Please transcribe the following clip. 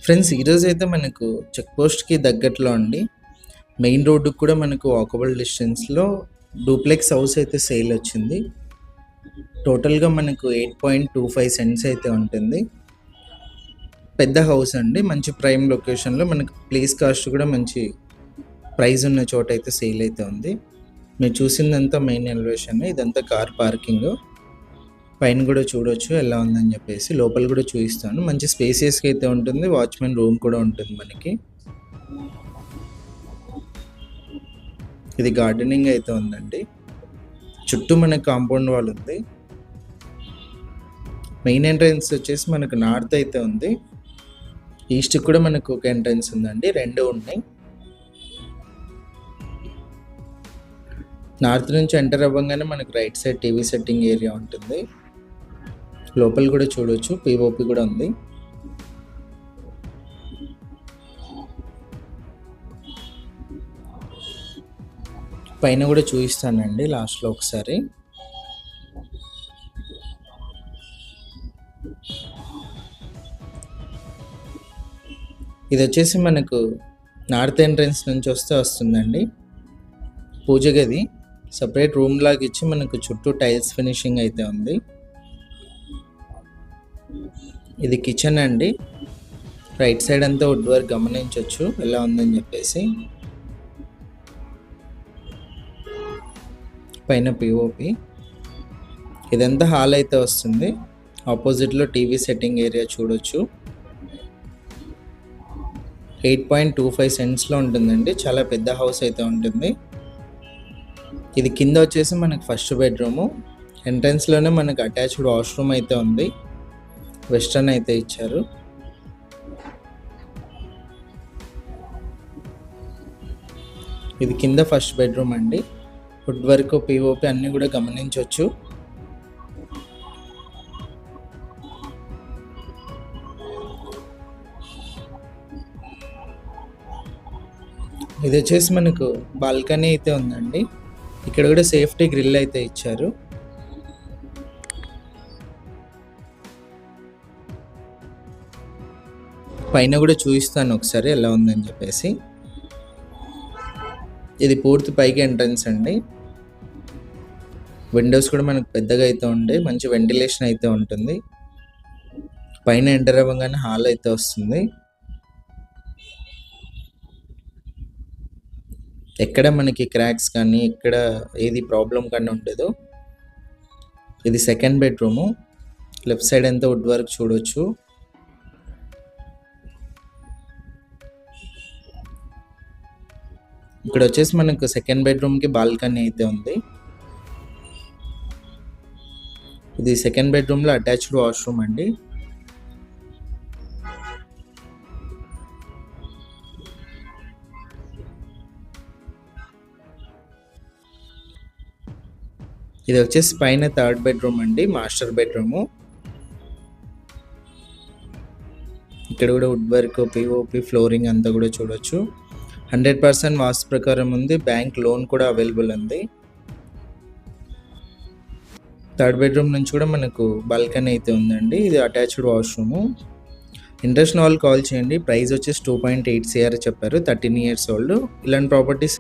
Friends, ఈరోజైతే మనకు check పోస్ట్‌కి దగ్గరలో అండి. మెయిన్ రోడ్డుకి కూడా మనకు వాకబుల్ డిస్టెన్స్‌లో డూప్లెక్స్ హౌస్ అయితే సేల్ వచ్చింది. టోటల్‌గా మనకు 8.25 సెంట్స్ అయితే ఉంటుంది. పెద్ద హౌస్ అండి. మంచి ప్రైమ్ లొకేషన్‌లో మనకు ప్లేస్ కాస్ట్ కూడా మంచి ప్రైస్ ఉన్న చోట అయితే సేల్ అయితే ఉంది. మీరు చూసిందంతా మెయిన్ ఎలివేషన్. ఇదంతా కార్ పార్కింగ్. పైన కూడా చూడొచ్చు ఎలా ఉందని చెప్పేసి. లోపల కూడా చూపిస్తాను. మంచి స్పేసియస్‌గా అయితే ఉంటుంది. వాచ్‌మెన్ రూమ్ కూడా ఉంటుంది మనకి. ఇది గార్డెనింగ్ అయితే ఉందండి. చుట్టూ మనకు కాంపౌండ్ వాల్ ఉంది. మెయిన్ ఎంట్రన్స్ వచ్చేసి మనకు నార్త్ అయితే ఉంది. ఈస్ట్‌కి కూడా మనకు ఒక ఎంట్రన్స్ ఉందండి. 2 ఉన్నాయి. నార్త్ నుంచి ఎంటర్ అవ్వగానే మనకు right side TV setting area ఉంటుంది. లోపల కూడా చూడొచ్చు. పిఓపి కూడా ఉంది. పైన కూడా చూపిస్తానండి లాస్ట్లో ఒకసారి. ఇది వచ్చేసి మనకు నార్త్ ఎంట్రన్స్ నుంచి వస్తుందండి. పూజ గది సపరేట్ రూమ్ లాగా ఇచ్చి మనకు చుట్టూ టైల్స్ ఫినిషింగ్ అయితే ఉంది. ఇది కిచెన్ అండి. రైట్ సైడ్ అంతా వుడ్ వర్క్ గమనించవచ్చు ఎలా ఉందని చెప్పేసి. పైన పిఓపి. ఇదంతా హాల్ అయితే వస్తుంది. ఆపోజిట్లో టీవీ సెట్టింగ్ ఏరియా చూడొచ్చు. 8.25 సెంట్స్లో ఉంటుందండి. చాలా పెద్ద హౌస్ అయితే ఉంటుంది. ఇది కింద వచ్చేసి మనకు ఫస్ట్ బెడ్రూము. ఎంట్రన్స్లోనే మనకు అటాచ్డ్ వాష్రూమ్ అయితే ఉంది. వెస్టర్న్ అయితే ఇచ్చారు. ఇది కింద ఫస్ట్ బెడ్రూమ్ అండి. వుడ్ వర్క్ పిఓపి అన్నీ కూడా గమనించవచ్చు. ఇది వచ్చేసి మనకు బాల్కనీ అయితే ఉందండి. ఇక్కడ కూడా సేఫ్టీ గ్రిల్ అయితే ఇచ్చారు. పైన కూడా చూపిస్తాను ఒకసారి ఎలా ఉందని చెప్పేసి. ఇది పూర్తి పైకి ఎంట్రన్స్ అండి. విండోస్ కూడా మనకు పెద్దగా అయితే ఉంటాయి. మంచి వెంటిలేషన్ అయితే ఉంటుంది. పైన ఎంటర్ అవ్వగానే హాల్ అయితే వస్తుంది. ఎక్కడ మనకి క్రాక్స్ కానీ ఎక్కడ ఏది ప్రాబ్లం కానీ ఉండదు. ఇది సెకండ్ బెడ్రూము. లెఫ్ట్ సైడ్ అంతా వుడ్ వర్క్ చూడొచ్చు. ఇక్కడ వచ్చేసి మనకు సెకండ్ బెడ్రూమ్కి బాల్కనీ అయితే ఉంది. ఇది సెకండ్ బెడ్రూమ్లో అటాచ్డ్ వాష్రూమ్ అండి. ఇది వచ్చేసి పైన థర్డ్ బెడ్రూమ్ అండి. Master bedroom. ఇక్కడ కూడా వుడ్ వర్క్ పిఓపి ఫ్లోరింగ్ అంతా కూడా చూడొచ్చు. 100% వాస్తు ప్రకారం ఉంది. బ్యాంక్ లోన్ కూడా అవైలబుల్ ఉంది. థర్డ్ బెడ్రూమ్ నుంచి కూడా మనకు బాల్కనీ అయితే ఉందండి. ఇది అటాచ్డ్ వాష్రూము. ఇంట్రెస్ట్ వాళ్ళు కాల్ చేయండి. ప్రైస్ వచ్చేసి 2.8 CR చెప్పారు. 13 years old. ఇలాంటి ప్రాపర్టీస్